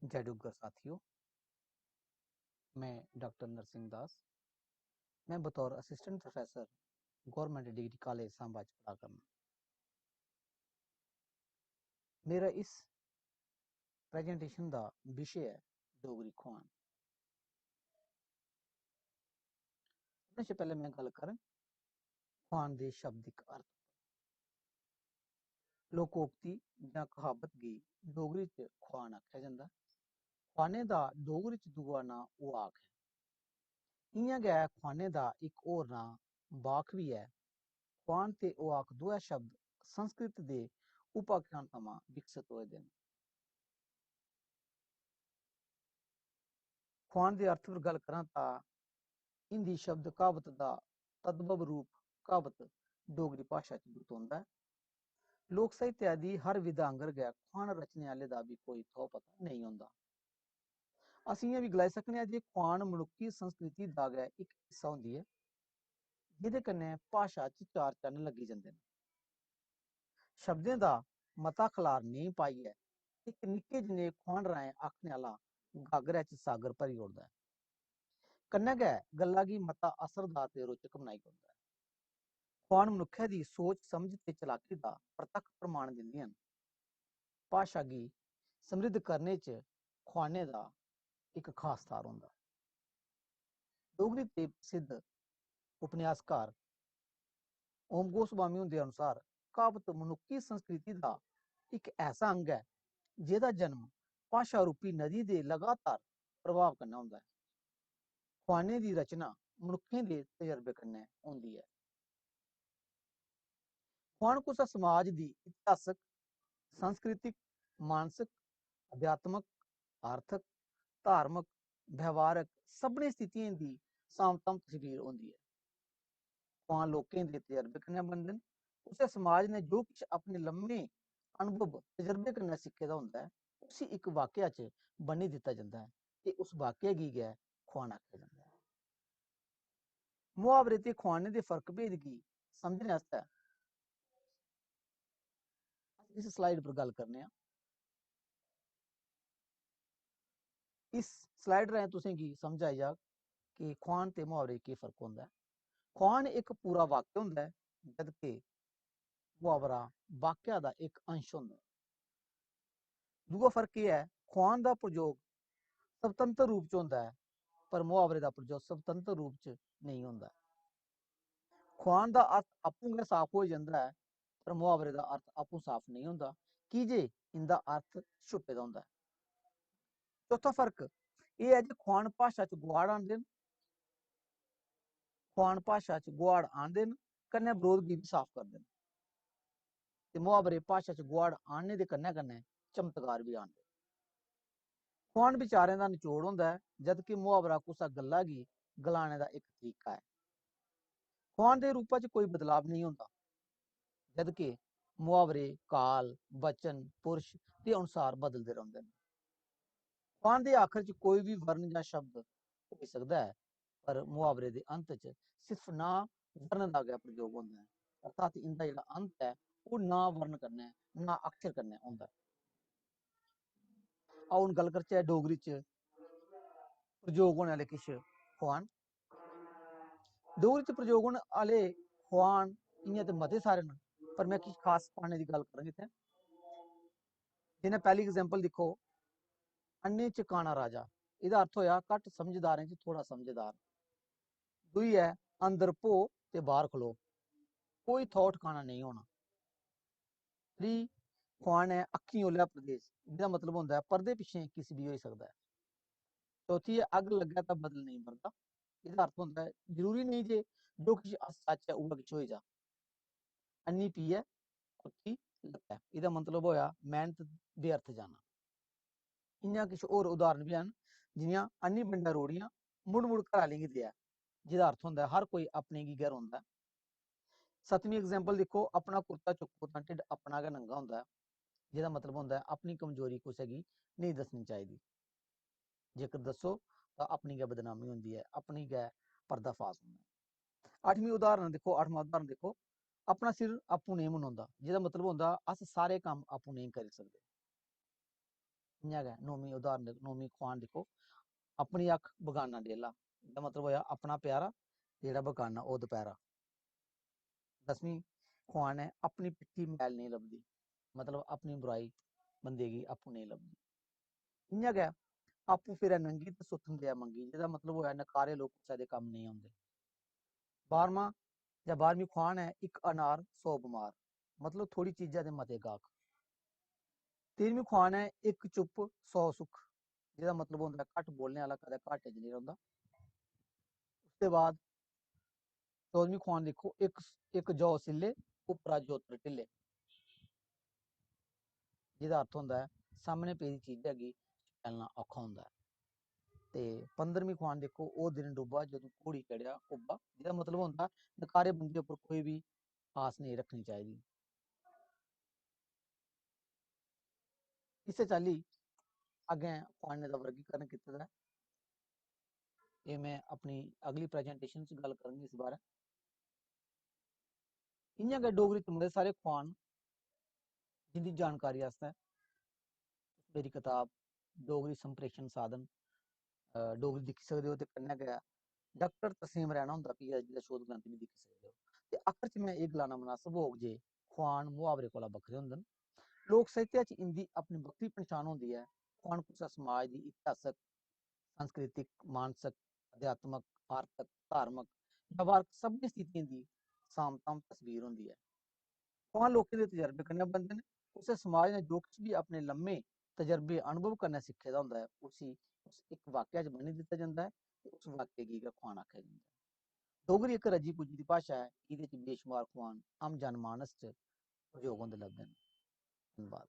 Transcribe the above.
जय डुग्गर साथियों। मैं डॉक्टर नरसिंह दास। मैं बतौर assistant professor government degree college Samba च पढ़ा करना। मेरा इस प्रेजेंटेशन का विषय है डोगरी खोआन। सबने से पहले मैं गल करां खोआन के शब्दिक अर्थ। लोकोक्ति या कहावत गी डोगरी च खोआन आख्या जांदा। खोआने का डोगरी च दूआ नां उआख है। इ'यां गै खोआने का एक होर नां बाख भी है। खोआन ते उआख दोए शब्द संस्कृत के उपाख्यान थमां विकसित होए दे न। खोआन के अर्थ पर गल करां तां हिंदी शब्द कहावत का तद्भव रूप कहावत डोगरी भाशा च बरतोंदा है। लोक साहित्य दी हर विधा आंगर गै खोआन रचने आह्ले दा भी कोई थौ पता नहीं होंदा। अस इ'यां भी गलाई सकने आं जे खोआन मनुक्खी संस्कृति दा गै इक हिस्सा होंदी है, जेह्दे कन्नै भाशा च चार चन्न लग्गी जंदे न। शब्दें दा मता खलार नेईं पाइयै इक निक्के जनेह् खोआन राहें आखने आह्ला गागरै च सागर भरी ओड़दा है। कन्नै गै गल्ला गी मता असरदार ते रोचक बनाई ओड़दा है। खोआन मनुक्खै दी सोच समझ ते चलाकी दा प्रतक्ख प्रमाण दिंदियां न। भाशा गी समृद्ध करने च खोआने दा इक खास थाह्र होंदा। डोगरी दे प्रसिद्ध उपन्यासकार ओम गोस्वामी हुंदे अनुसार क्हावत मनुक्खी संस्कृति दा इक ऐसा अंग है जेह्दा जन्म भाशा रूपी नदी दे लगातार प्रभाव कन्नै होंदा है। खोआने दी रचना मनुक्खें दे तजर्बे कन्नै होंदी है। खोआन कुसै समाज दी इतिहासक, सांस्कृतिक, मानसिक, अध्यात्मक, आर्थिक, धार्मिक, व्यवहारक सभनें स्थितियें दी सामतम तस्वीर होंदी है। खोआन लोकें दे तजर्बे कन्नै बनदे न। कुसै समाज ने जो किश अपने लम्मे अनुभव तजर्बे कन्नै सिक्खे दा होंदा है, उसी इक वाक्या च बन्नी दित्ता जंदा है ते उस वाक्य गी गै खोआन आखेआ जंदा है। मुहावरे ते खोआने दे फर्क भेद गी समझने आस्तै इस स्लाइड पर गल करने आं। इस स्लाइड राहें तुसें गी समझ आई जाग कि खोआन ते मुहावरे केह् फर्क होंदा है। खोआन एक पूरा वाक्य होंदा है, जबकि मुहावरा वाक्या दा एक अंश होंदा है। दूआ फर्क एह् है, खोआन दा प्रयोग स्वतंत्र रूप च होंदा है, पर मुहावरे दा प्रयोग स्वतंत्र रूप च नेईं होंदा। खोआन दा अर्थ आपूं गै साफ हो जंदा है, पर मुहावरे दा अर्थ आपूं साफ नहीं होंदा, की जे इंदा अर्थ छुपे दा होंदा है। चौथा फर्क एह् है जे खोआन भाशा च गुआड़ आंदे न। खोआन भाशा च गुआड़ आंदे न, कन्नै बरोध गी बी साफ करदे न। ते मुहावरे भाशा च गुआड़ आह्नने दे कन्नै कन्नै चमत्कार बी आह्नदे। खोआन विचारें दा निचोड़ होंदा है, जबकि मुहावरा कुसै गल्ला गी गलाने दा इक तरीका है। खोआन दे रूपा च कोई बदलाव नहीं होंदा, जबकि मुहावरे काल, वचन, पुरुष के अनुसार बदलते रौंह्दे न। खोआन दे आखिर च कोई भी वर्ण जां शब्द होई सकदा है, पर मुहावरे दे अंत च सिर्फ ना वर्ण दा गै प्रयोग होंदा है। अर्थात इंदा जेह्ड़ा अंत है ओह् ना वर्ण कन्नै, ना अक्षर कन्नै होंदा है। आओ हुन गल करचै डोगरी च प्रयोग होने आह्ले किश खोआन। डोगरी च प्रयोग होने आह्ले खोआन इ'यां ते मते सारे न, पर मैं किश खास खोआनें दी गल्ल करां इत्थै। जि'यां पैह्ली एग्जाम्पल दिक्खो, अन्ने च काना राजा। एह्दा अर्थ होएआ घट्ट समझदारें च थोड़ा समझदार। दूई है अंदर भो ते बाह्र खलो, कोई थौ ठकाना नहीं होना। त्री खोआन है अक्खीं ओल्ला प्रदेश, जेह्दा मतलब होंदा है पर्दे पिच्छें किश भी होई सकदा है। चौथी है अग्ग लग्गै तां बदल नहीं बरदा। एह्दा अर्थ होंदा है जरूरी नहीं जे जो किश सच है उ'ऐ किश होई जा। अन्नी पीए अक्खी लग्गै, एह्दा मतलब होएआ मेह्नत व्यर्थ जाना। इ'यां किश होर उदाहरण बी हैन, जि'यां अन्नी बंडा रोड़ियां मुड़ मुड़ घरै गी देआ, जेह्दा अर्थ होंदा है हर कोई अपने गी गै रौंह्दा है। सतवीं एग्जाम्पल दिक्खो, अपना कुर्ता चुक्को तां ढिड्ड अपना गै नंगा होंदा है, जेह्दा मतलब होंदा है अपनी कमजोरी कुसै गी नेईं दस्सनी चाहिदी। जेकर दस्सो तां अपनी गै बदनामी होंदी है, अपनी गै पर्दाफाश होंदा है। अठवीं उदाहरण दिक्खो, अठवां उदाहरण दिक्खो, अपना सिर आपूं नेईं मनोंदा, जेह्दा मतलब होंदा अस सारे कम्म आपूं नेईं करी सकदे। इ'यां गै नौमीं उदाहरण नौमीं खोआन दिक्खो, अपनी अक्ख बगाना डेला, एह्दा मतलब होया अपना प्यारा जेह्ड़ा बगाना ओह् दपैरा। 10वीं खोआन है अपनी पिट्ठी मैल नहीं लभदी, मतलब अपनी बुराई बंदे गी आपूं नेईं लभदी। इ'यां गै आपूं फिरै नंगी ते सुत्थन देआ मंगी, जेह्दा मतलब होया नकारे लोक कुसै दे कम्म नेईं औंदे। 12वां जां 12वीं खोआन है इक अनार 100 बमार, मतलब थोड़ी चीजा दे मते गाहक। 13वीं खोआन है इक चुप 100 सुख, जेह्दा मतलब होंदा घट्ट बोलने आह्ला कदें घाटे च नहीं रौंह्दा। उसदे बाद 14वीं खोआन दिक्खो, इक जौ सिल्ले उप्परा जोतर ढिल्ले, जेह्दा अर्थ होंदा है सामने पेदी चीज अग्गी चलना औखा होंदा है। ते 15वीं खोआन देखो, ओह् दिन डुब्बा जदूं घोड़ी चढ़ेआ कुब्बा, जेह्दा मतलब होंदा नकारे बंदे उप्पर कोई भी आस नहीं रखनी चाहिदी। इस्सै चाल्ली अग्गें खोआनें दा वर्गीकरण कीते दा ऐ, एह् में अपनी अगली प्रेजेंटेशन च गल्ल करङ इस बारे। इ'यां गै डोगरी च बड़े सारे खोआन जिंदी जानकारी आस्तै मेरी कताब डोगरी संप्रेषण साधन डोगरी दिक्खी सकदे हो, ते कन्नै गै डाक्टर तरसीम रैणा हुंदा PhD दा शोध ग्रंथ बी दिक्खी सकदे हो। ते आखर च मैं एह् गलाना मुनासब होग जे खोआन मुहावरे कोला बक्खरे होंदे न। लोक साहित्य च इंदी अपनी बक्खरी पन्छान होंदी ऐ। खोआन कुसै समाज दी इतिहासक, सांस्कृतिक, मानसक, अध्यात्मक, आर्थिक, धार्मिक, व्यवहारक सभनें स्थितियें दी सामताम तस्वीर होंदी ऐ। खोआन लोकें दे तजर्बे कन्नै बनदे न। कुसै समाज ने जो किश भी अपने लम्मे तजर्बे अनुभव कन्नै सिक्खे दा होंदा ऐ, उसी उस इक वाक्या च बन्नी दित्ता जंदा ऐ, ते उस वाक्य गी गै खोआन आखेआ जंदा ऐ। डोगरी इक रज्जी पुज्जी दी भाशा ऐ, एह्दे च बेशुमार खोआन आम जनमानस च प्रयोग होंदे लभदे न। धन्नवाद।